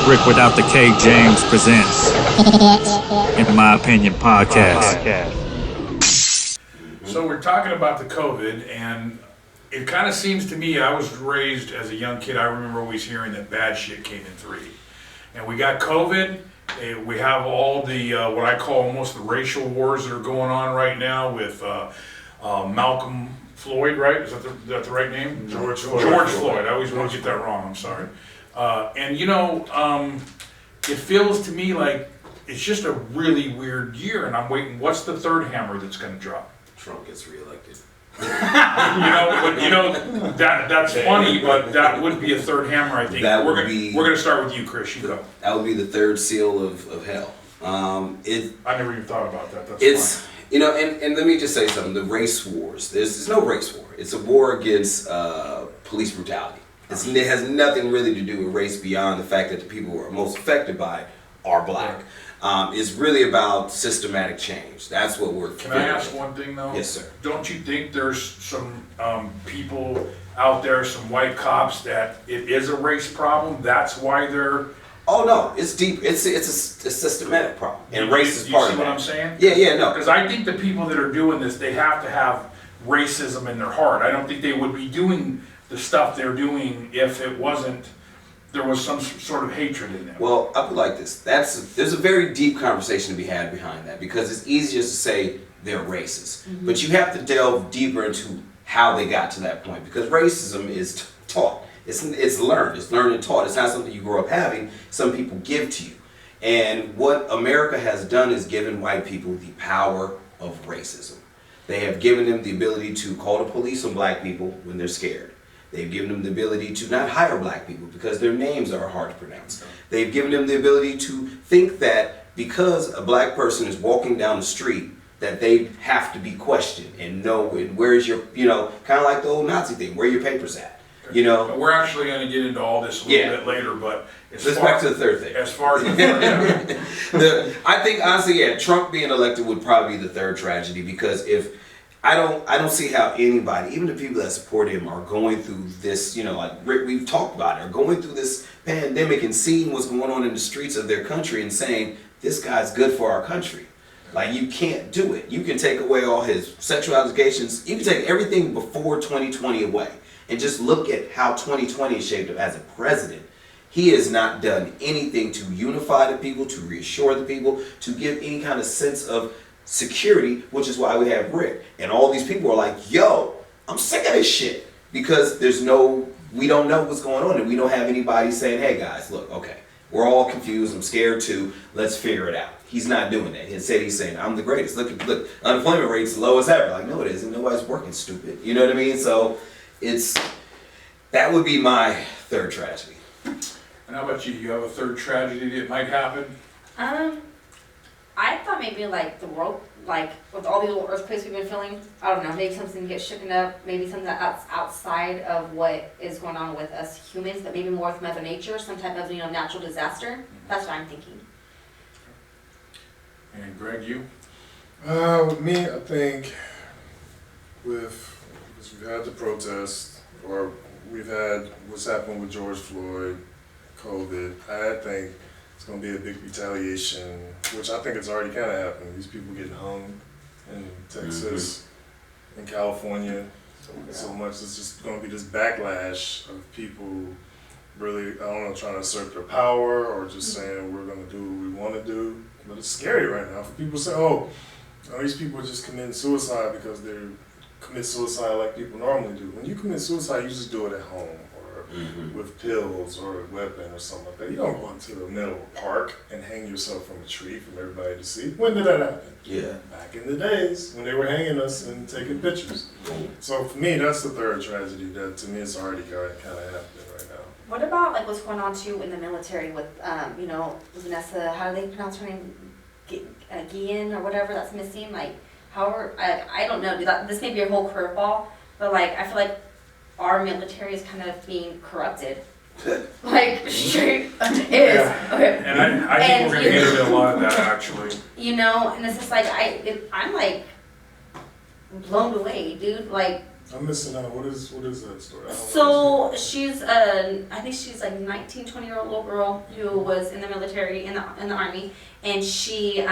Rick Without the K James presents, in my opinion, podcast. So we're talking about the COVID, and it kind of seems to me, I was raised as a young kid, I remember always hearing that bad shit came in three. And we got COVID, we have all the, what I call almost the racial wars that are going on right now with Malcolm Floyd, right? Is that the right name? George Floyd. George Floyd, I always want to get that wrong, I'm sorry. And you know, it feels to me like it's just a really weird year, and I'm waiting, what's the third hammer that's gonna drop? Trump gets reelected. That's funny, but that would be a third hammer, I think. That We're would gonna, be- we're gonna start with you, Chris, you go. That would be the third seal of hell. I never even thought about that, that's It's funny. you know, and let me just say something. The race wars. There's no race war. It's a war against police brutality. It has nothing really to do with race beyond the fact that the people who are most affected by it are black. It's really about systematic change. That's what we're. Can I ask one thing though? Yes, sir. Don't you think there's some people out there, some white cops, that it is a race problem? That's why they're. Oh no, it's deep. It's a systematic problem, and race is part of You see that. what I'm saying? Yeah, no. Because I think the people that are doing this, they have to have racism in their heart. I don't think they would be doing the stuff they're doing if it wasn't, there was some sort of hatred in them. Well, I put it like this. There's a very deep conversation to be had behind that, because it's easy just to say they're racist. But you have to delve deeper into how they got to that point, because racism is taught. It's learned. It's learned and taught. It's not something you grow up having. Some people give to you. And what America has done is given white people the power of racism. They have given them the ability to call the police on black people when they're scared. They've given them the ability to not hire black people because their names are hard to pronounce. They've given them the ability to think that because a black person is walking down the street, that they have to be questioned and know where's your, kind of like the old Nazi thing, where your papers at. We're actually going to get into all this a little bit later, but let's back to the third thing. As far as I think honestly, Trump being elected would probably be the third tragedy, because if I don't see how anybody, even the people that support him, are going through this, like Rick, we've talked about it, are going through this pandemic and seeing what's going on in the streets of their country and saying, this guy's good for our country. Like, you can't do it. You can take away all his sexual allegations. You can take everything before 2020 away and just look at how 2020 is shaped up as a president. He has not done anything to unify the people, to reassure the people, to give any kind of sense of security, which is why we have Rick. And all these people are like, yo, I'm sick of this shit. Because we don't know what's going on, and we don't have anybody saying, hey guys, look, okay, we're all confused, I'm scared too, let's figure it out. He's not doing that. Instead he's saying, I'm the greatest. Look, unemployment rate's the lowest ever. Like, no it isn't, nobody's working, stupid. You know what I mean? So that would be my third tragedy. And how about you? You have a third tragedy that might happen? I thought maybe like the world, like with all these little earthquakes we've been feeling, I don't know, maybe something gets shaken up, maybe something that's outside of what is going on with us humans, but maybe more with Mother Nature, some type of natural disaster. That's what I'm thinking. And Greg, you? With me, I think because we've had the protests, or we've had what's happened with George Floyd, COVID, I think it's going to be a big retaliation, which I think it's already kind of happening. These people getting hung in Texas, in California, so much. It's just going to be this backlash of people really, trying to assert their power, or just saying we're going to do what we want to do. But it's scary right now for people to say, these people are just committing suicide because they commit suicide like people normally do. When you commit suicide, you just do it at home, or with pills or a weapon or something like that. You don't go into the middle of a park and hang yourself from a tree for everybody to see. When did that happen? Yeah. Back in the days when they were hanging us and taking pictures. So for me, that's the third tragedy that to me it's already kind of happening right now. What about like what's going on too in the military with, Vanessa, how do they pronounce her name? Guillen or whatever that's missing? Like, however, I don't know. This may be a whole curveball, but like, I feel like our military is kind of being corrupted. Like, straight is. Yeah. Okay. And I think we're going to get into a lot of that actually. And it's just like, I'm like blown away, dude. Like, I'm missing out. What is that story? I don't know So she's I think she's like 19, 20-year-old little girl who was in the military, in the army, and she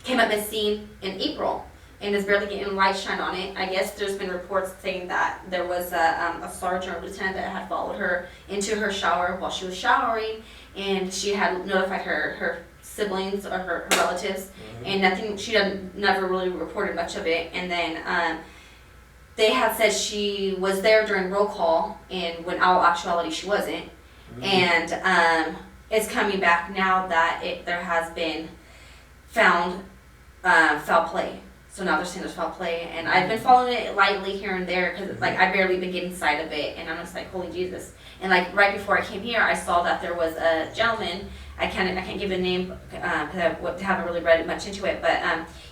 came up missing in April and is barely getting light shine on it. I guess there's been reports saying that there was a sergeant or lieutenant that had followed her into her shower while she was showering, and she had notified her siblings or her relatives, and nothing. She never really reported much of it, and then. They had said she was there during roll call, and when all actuality she wasn't. And it's coming back now that there has been found foul play. So now they're saying there's foul play, and I've been following it lightly here and there because like I barely been getting sight of it, and I'm just like, holy Jesus. And like right before I came here, I saw that there was a gentleman. I can't give a name because I haven't really read much into it, but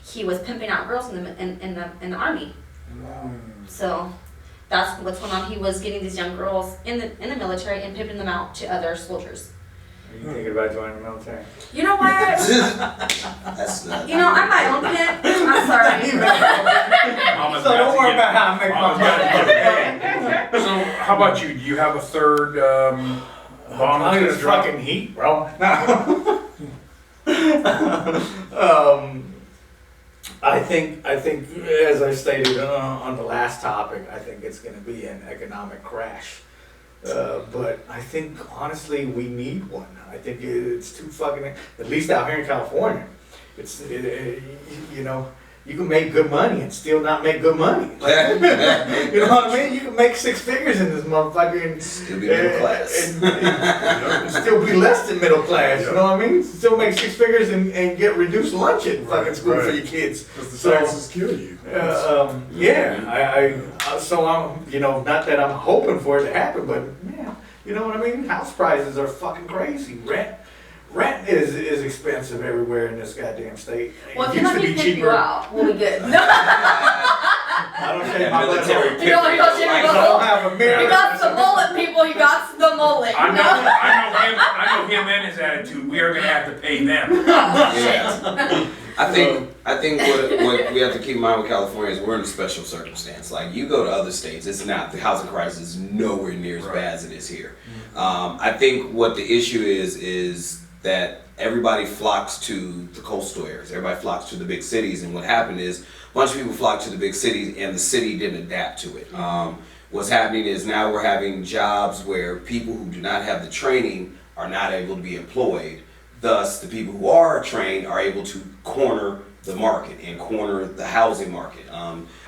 he was pimping out girls in the army. So that's what's going on. He was getting these young girls in the military and pimping them out to other soldiers. Are you thinking about joining the military? You know what? That's not. You know, I'm my own pimp. I'm sorry. Mama's So got don't to worry get- about how I make Mama's my got to money. get- So how about you? Do you have a third bomb that's Probably gonna this drop? fucking heat, bro. No. I think, as I stated on the last topic, I think it's going to be an economic crash. But I think, honestly, we need one. I think it's too fucking, at least out here in California, you know, you can make good money and still not make good money. You know what I mean? You can make 6 figures in this motherfucker and Still be middle class. and still be less than middle class. You know what I mean? Still make 6 figures and get reduced lunch at fucking school for your kids. Because the taxes kill you. So I'm, you know, not that I'm hoping for it to happen, but yeah, you know what I mean? House prices are fucking crazy. Rent is expensive everywhere in this goddamn state. Well, if It you're used not to be getting pimped you cheaper. out, we'll be good. I don't shave my Military butt. You know, he goes in I and don't goes, have a mirror. he got the mullet, people. He got the mullet. I know him and his attitude. We are gonna have to pay them. Yeah. I think what we have to keep in mind with California is we're in a special circumstance. Like you go to other states, it's not, the housing crisis is nowhere near as bad as it is here. I think what the issue is that everybody flocks to the coastal areas. Everybody flocks to the big cities, and what happened is a bunch of people flocked to the big cities, and the city didn't adapt to it. What's happening is now we're having jobs where people who do not have the training are not able to be employed. Thus, the people who are trained are able to corner the market and corner the housing market.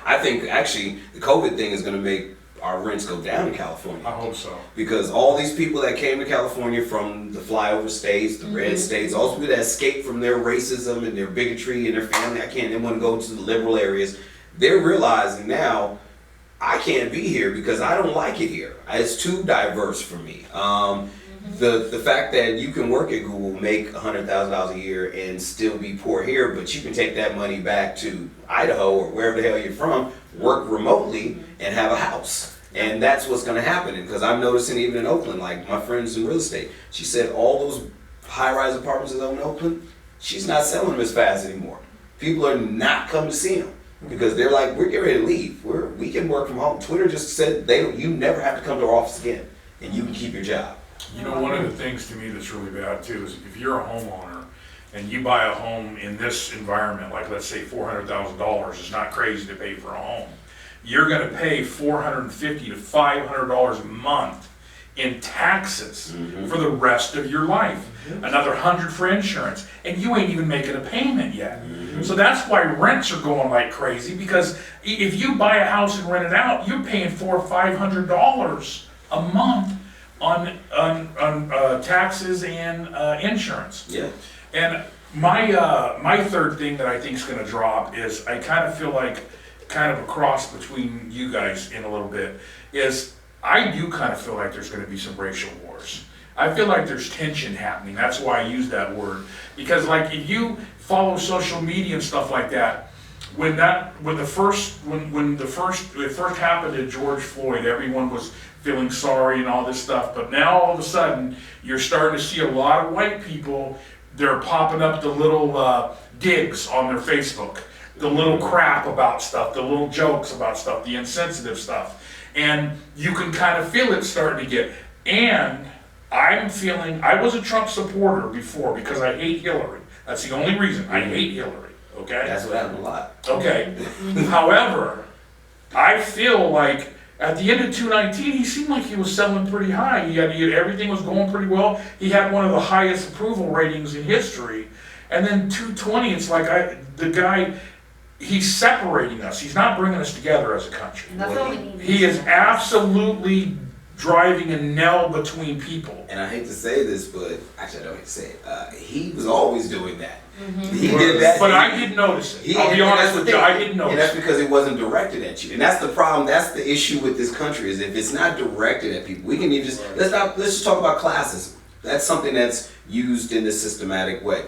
I think actually the COVID thing is going to make our rents go down in California. I hope so. Because all these people that came to California from the flyover states, the red states, all these people that escaped from their racism and their bigotry and their family, they want to go to the liberal areas. They're realizing now, I can't be here because I don't like it here. It's too diverse for me. The fact that you can work at Google, make $100,000 a year and still be poor here, but you can take that money back to Idaho or wherever the hell you're from, work remotely and have a house. And that's what's going to happen. Because I'm noticing even in Oakland, like my friends in real estate, she said all those high-rise apartments in Oakland, she's not selling them as fast anymore. People are not coming to see them because they're like, we're getting ready to leave. We can work from home. Twitter just said you never have to come to our office again, and you can keep your job. You know, one of the things to me that's really bad too is if you're a homeowner and you buy a home in this environment, like let's say $400,000, it's not crazy to pay for a home. You're gonna pay $450 to $500 a month in taxes for the rest of your life. Another $100 for insurance, and you ain't even making a payment yet. So that's why rents are going like crazy, because if you buy a house and rent it out, you're paying $400 or $500 a month on taxes and insurance. Yeah. And my third thing that I think is going to drop is I kind of feel like kind of a cross between you guys in a little bit is I do kind of feel like there's going to be some racial wars. I feel like there's tension happening. That's why I use that word, because like if you follow social media and stuff like that, when it first happened to George Floyd, everyone was feeling sorry and all this stuff. But now all of a sudden, you're starting to see a lot of white people. They're popping up the little digs on their Facebook. the little crap about stuff, the little jokes about stuff, the insensitive stuff. And you can kind of feel it starting to get, and I'm feeling, I was a Trump supporter before because I hate Hillary. That's the only reason, I hate Hillary, okay? That's what happened a lot. Okay, however, I feel like at the end of 2019, he seemed like he was selling pretty high. He had everything was going pretty well. He had one of the highest approval ratings in history. And then 2020, it's like the guy, he's separating us. He's not bringing us together as a country. And that's all we need. He is absolutely driving a nail between people. And I hate to say this, but actually I don't hate to say it. He was always doing that. He did that. But I didn't notice it. I'll be honest with you, I didn't notice it. And that's it. because it wasn't directed at you. And that's the problem. That's the issue with this country is if it's not directed at people, we can even just let's just talk about classism. That's something that's used in a systematic way.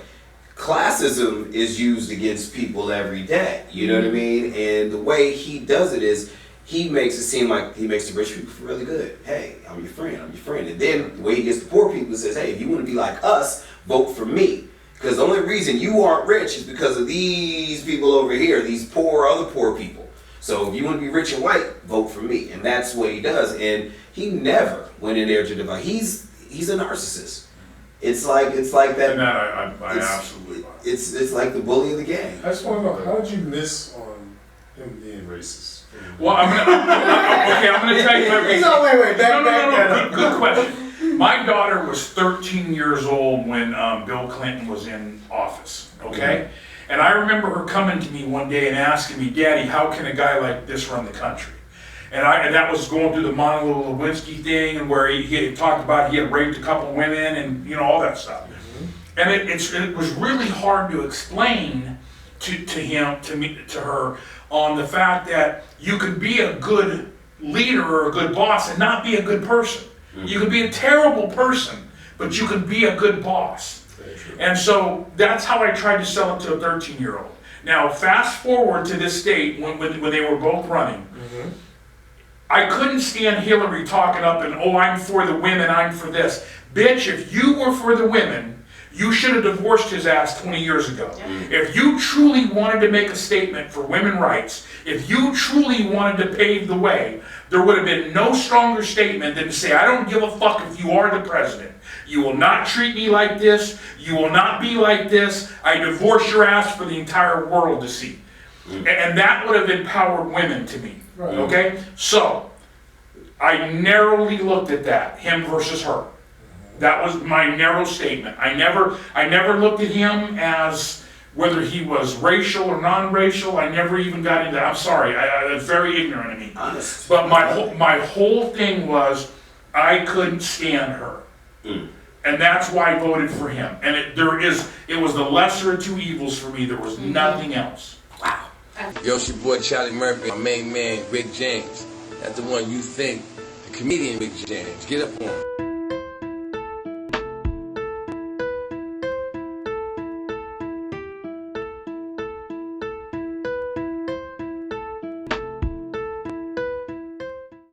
Classism is used against people every day. You know what I mean? And the way he does it is he makes it seem like he makes the rich people feel really good. Hey, I'm your friend. I'm your friend. And then the way he gets the poor people says, hey, if you want to be like us, vote for me. Because the only reason you aren't rich is because of these people over here, these other poor people. So if you want to be rich and white, vote for me. And that's what he does. And he never went in there to divide. He's a narcissist. It's like that. And that I absolutely love. It's like the bully of the gang. I just want to know, how did you miss on him being racist? Well, I'm gonna tell you my reason. No, wait, No, good question. My daughter was 13 years old when Bill Clinton was in office, okay? And I remember her coming to me one day and asking me, Daddy, how can a guy like this run the country? And that was going through the Monica Lewinsky thing, and where he had talked about he had raped a couple women and all that stuff. And it was really hard to explain to her on the fact that you could be a good leader or a good boss and not be a good person. You could be a terrible person, but you could be a good boss. And so that's how I tried to sell it to a 13-year-old. Now, fast forward to this date when they were both running. I couldn't stand Hillary talking up and, oh, I'm for the women, I'm for this. Bitch, if you were for the women, you should have divorced his ass 20 years ago. If you truly wanted to make a statement for women's rights, if you truly wanted to pave the way, there would have been no stronger statement than to say, I don't give a fuck if you are the president. You will not treat me like this. You will not be like this. I divorce your ass for the entire world to see. And that would have empowered women to me. Right. Okay? So, I narrowly looked at that, him versus her. That was my narrow statement. I never looked at him as whether he was racial or non-racial. I never even got into that. I'm sorry. I was very ignorant of me. Honest. But my whole thing was I couldn't stand her. And that's why I voted for him. And it was the lesser of two evils for me. There was nothing else. Wow. Yo, it's your boy Charlie Murphy, my main man, Rick James. That's the one you think, the comedian Rick James. Get up on him.